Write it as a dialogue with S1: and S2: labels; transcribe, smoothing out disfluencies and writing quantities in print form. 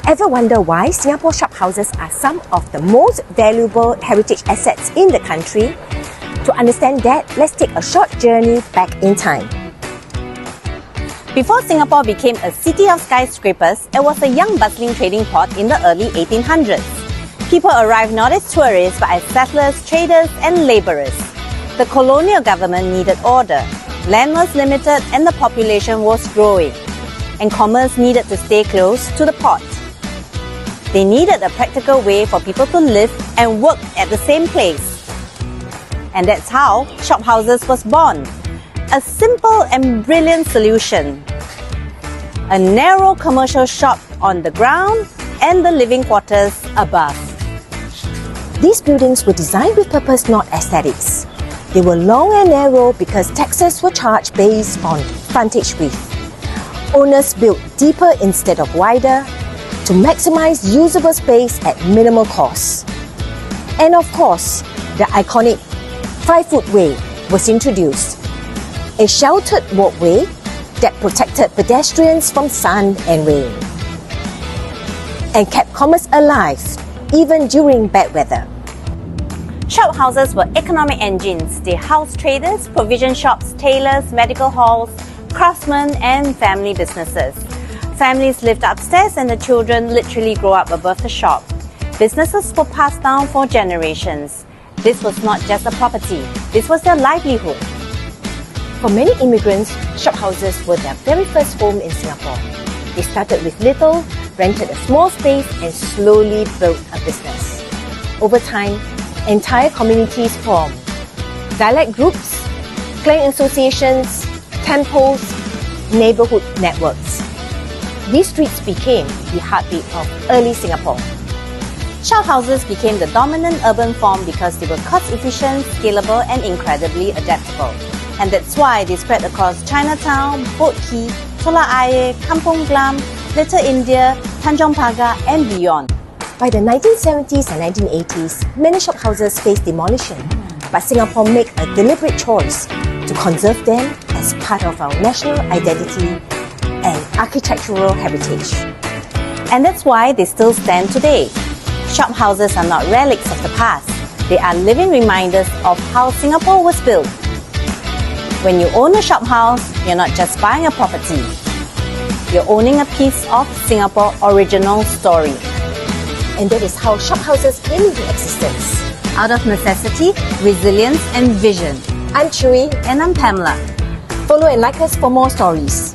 S1: Ever wonder why Singapore shophouses are some of the most valuable heritage assets in the country? To understand that, let's take a short journey back in time.
S2: Before Singapore became a city of skyscrapers, it was a young bustling trading port in the early 1800s. People arrived not as tourists but as settlers, traders and labourers. The colonial government needed order, land was limited and the population was growing, and commerce needed to stay close to the port. They needed a practical way for people to live and work at the same place. And that's how shophouses was born. A simple and brilliant solution. A narrow commercial shop on the ground and the living quarters above.
S1: These buildings were designed with purpose, not aesthetics. They were long and narrow because taxes were charged based on frontage width. Owners built deeper instead of wider to maximize usable space at minimal cost. And of course, the iconic 5-foot way was introduced. A sheltered walkway that protected pedestrians from sun and rain and kept commerce alive even during bad weather.
S2: Shophouses were economic engines. They housed traders, provision shops, tailors, medical halls, craftsmen and family businesses. Families lived upstairs and the children literally grew up above the shop. Businesses were passed down for generations. This was not just a property, this was their livelihood.
S1: For many immigrants, shophouses were their very first home in Singapore. They started with little, rented a small space and slowly built a business. Over time, entire communities formed. Dialect groups, clan associations, temples, neighbourhood networks. These streets became the heartbeat of early Singapore.
S2: Shophouses became the dominant urban form because they were cost-efficient, scalable and incredibly adaptable. And that's why they spread across Chinatown, Boat Quay, Solar Air, Kampong Glam, Little India, Tanjong Pagar and beyond.
S1: By the 1970s and 1980s, many shophouses faced demolition, but Singapore made a deliberate choice to conserve them as part of our national identity and architectural heritage.
S2: And that's why they still stand today. Shophouses are not relics of the past. They are living reminders of how Singapore was built. When you own a shophouse, you're not just buying a property. You're owning a piece of Singapore original story.
S1: And that is how shophouses came into existence.
S2: Out of necessity, resilience and vision.
S1: I'm Chewy.
S2: And I'm Pamela.
S1: Follow and like us for more stories.